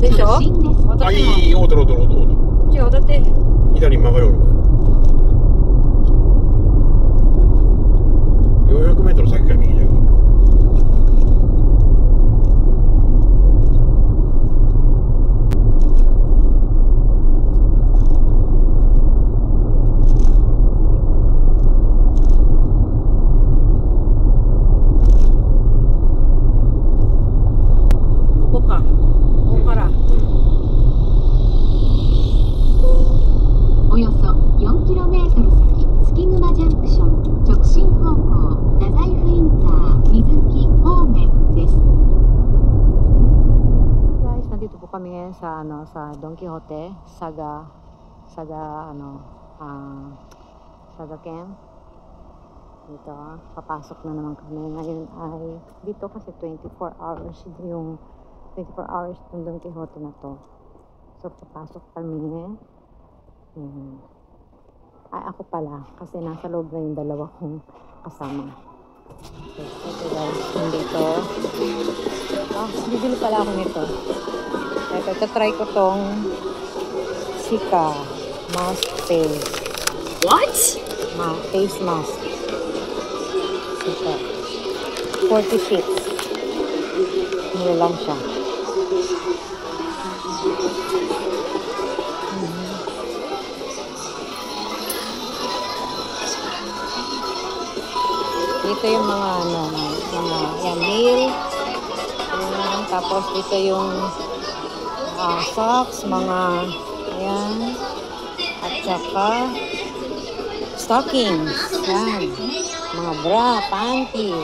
でしょ？あ、いい、おる。違う、だって左に曲がりおる。400メートル先から右じゃが。ここか。ここから。およそ 4km 先、月沼ジャンクション、直進方向、太宰府インター、水木方面です。Guys, nandito po kami ngayon sa sa Don Quixote, Saga Camp. Dito, papasok na naman kami. Ngayon ay dito kasi 24 hours yung 24 hours yung Don Quixote na to. So papasok kami. Ay, ako pala kasi nasa loob na yung dalawa kong kasama. Ito guys, nandito. Bibili pala ako nito. Ito, try ko tong Sika mask face. What? Face mask. Sika. 40 sheets. Mura lang siya. Dito yung mga yan, meal. Ayan, tapos dito yung socks, mga ayan, at saka stockings. Yan, mga bra, panty.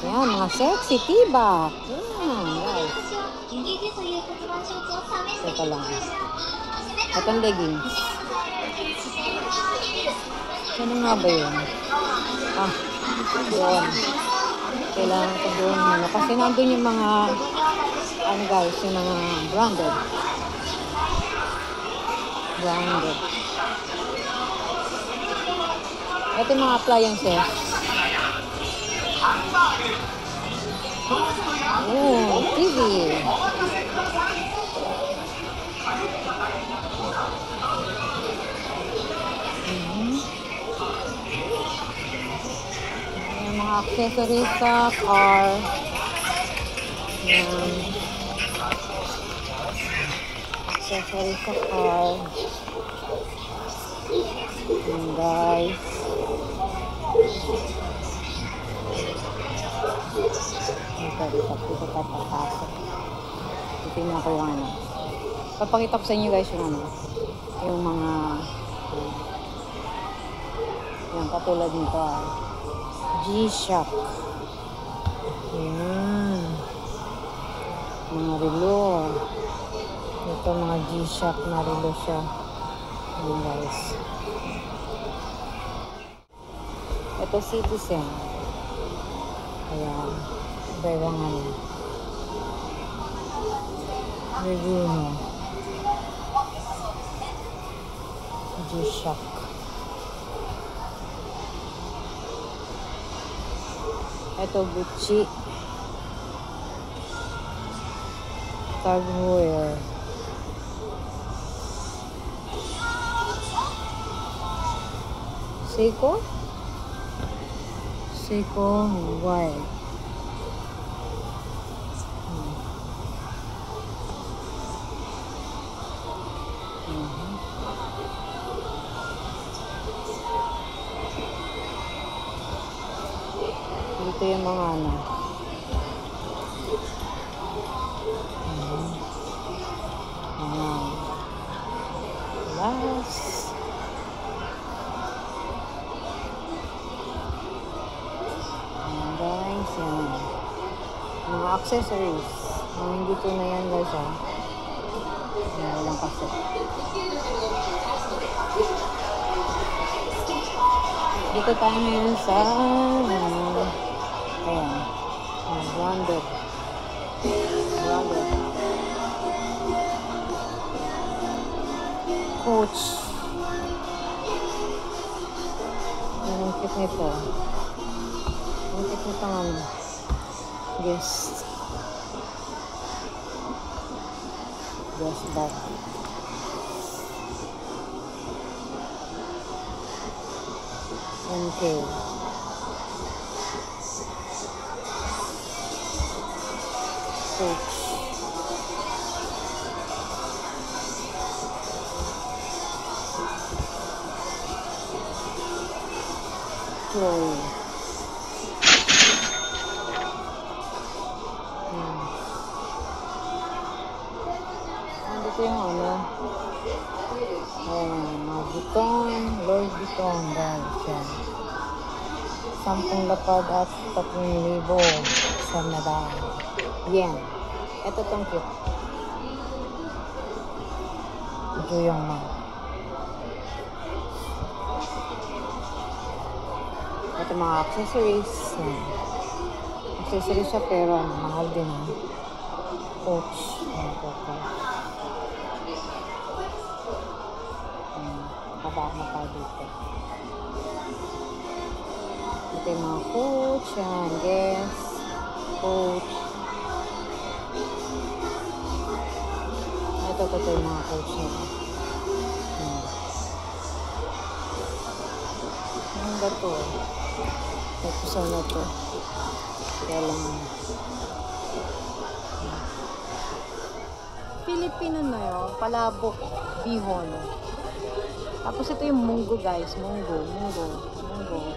Yan, mga sexy tibak. Yan, guys. Ito lang. Itong leggings. Ano nga ba yun? Doon. Kailangan ko doon. Kasi nandun yung mga guys, yung mga branded. Ito yung mga appliances. Oh, TV. Mga accessories sa car. Yan. Accessories sa car. Yan guys. Dito papasok. Tingnan ko yung papakita ko sa inyo guys yung yung mga yan katulad nito G-Shock. Ayan. Mga relo. Ito mga G-Shock na relo siya. Ayan guys. Ito Citizen. Ayan. Iba-ibang review mo. G-Shock. Ito Gucci. Tagwear. Seiko white. Dito yung mga last. Ayan guys, yan. Mga accessories. Dito na yan guys Yan lang kasi. Dito tayo ngayon sa ayan. Branded. Coach. Ang cute nito. Ang cute nito guest. Yes, that. Okay. Coach. Troy. Andito yung ano. Mga Vuitton, Louis Vuitton, guys. Yan. 10 lapad at 3,000 sa Nadal. Yan. Ito tong cute. Ito yung mga. Ito mga accessories. Yan. Accessories siya pero mahal din. Coach. Kabama tayo dito. Ito yung mga coach. Yan. Guess. Coach. Ito yung mga coach nila. Ang ba ito? Ito sana ito. Kaya lang. Filipino na yun. Palabok. Bihon. Tapos ito yung munggo, guys. Munggo. Ayan. Munggo.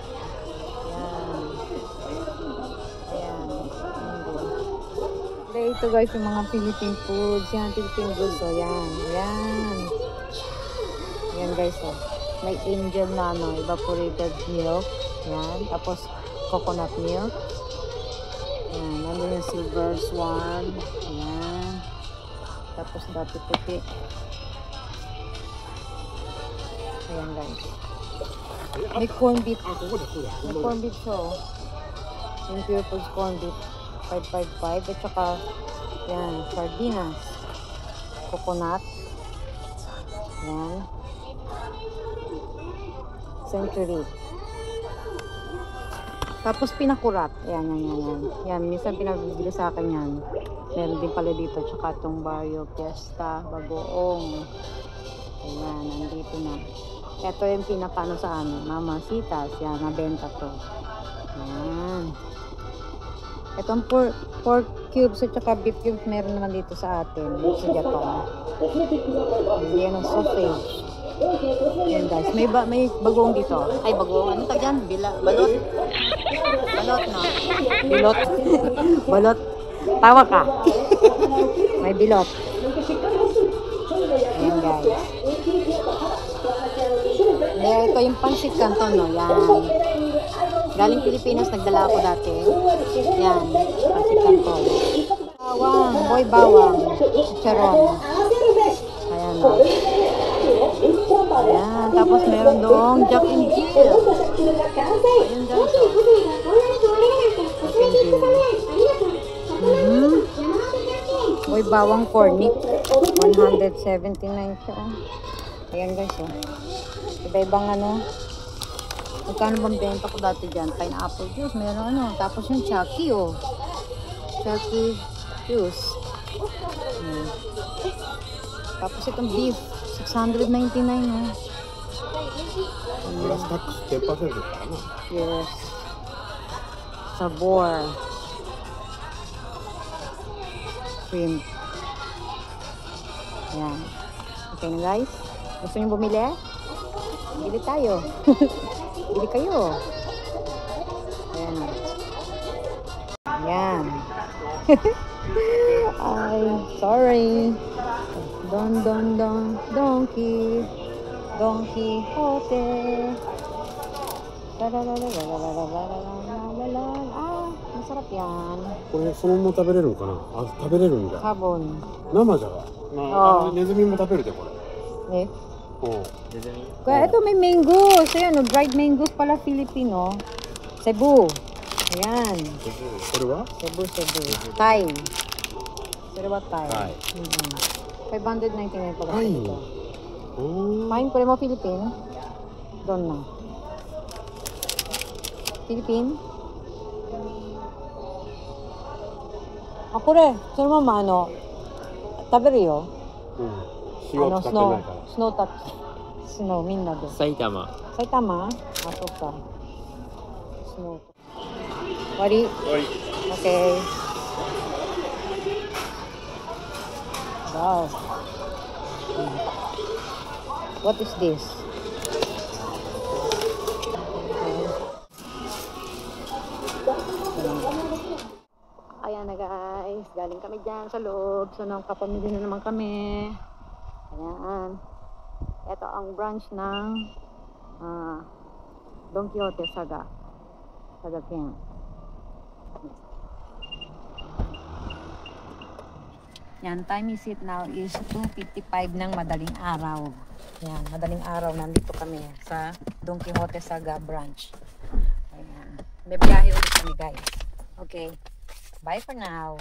Okay, ito guys yung mga Philippine foods. Yan, Philippine foods. So, yan. Yan guys, oh. May angel na, evaporated milk. Yan. Tapos, coconut milk. Yan. Nandun yung silver swan. Yan. Tapos, dati puti. Ayan guys. May corn beef. May corn beef siya. Yung Pure Foods corn beef. 555. At saka, yan, sardinas. Coconut. Yan. Century. Tapos pinakurat. Yan. Yan, minsan pinabibili sa akin yan. Meron din pala dito. Tsaka itong Barrio Fiesta, Bagoong. Ayan, nandito na. Ito yung pinapano sa amin. Mamasitas. Yan, nabenta to. Ayan. Itong pork cubes at saka beef cubes meron naman dito sa atin. Sa Japan. Yan ang sausage. Ayan guys. May bagoong dito. Ay, bagoong. Ano tag yan? Balot. Balot, no? Bilot. Balot. Tawa ka. May bilot. Ayan guys. Ito yung pancit canton, no? Yan. Galing Pilipinas, nagdala ako dati. Yan. Pancit canton. Bawang. Boy bawang. Chicharon. Ayan, no? Ayan. Tapos meron doong Jack and Jill. Ayan guys, oh. Jack and Jill. Boy bawang cornic. 179 siya. Ayan guys, oh. Iba-ibang ano. Magkano bang benta ko dati dyan? Pineapple juice, meron ano. Tapos yung Chucky, oh. Chucky juice. Tapos itong beef, 699, oh. Plus tax 10% からな。 Yes. Sabor. Shrimp. Ayan. Okay na guys. Gusto nyo bumili? Bili tayo. Bili kayo. Ayan. Ayan. Ay, sorry. Donkey. Don Quixote. Ah, masarap yan. これそのまま食べれるのかな。あ、食べれるんだ。 Sabon. 生じゃが。あ、ネズミも食べるでこれ。 Eh? うん。 Kaya ito may mango. So yan, dried mangoes pala Filipino. Cebu. Ayan. これは？ Cebu. Thai. Cebu Thai. Thai. 599 pala. Thai. Ito. Oh. Kain ko rin mo Philippine. Doon na. Philippine. Ako rin. Sino mama ano? Taberio. 塩使ってないから。スノータッチ。スノーみんなで。埼玉。埼玉？あ、そっか。スノー。終わり？終わり。Okay. Wow. What is this? Ayan na guys, galing kami dyan sa loob. So nakapamili na naman kami. Ayan. Ito ang branch ng Don Quixote Saga Camp. Yan, time is it now is 2:55 ng madaling araw. Yan, madaling araw nandito kami sa Don Quixote Saga branch. Ayan. May biyahe ulit kami guys. Okay. Bye for now.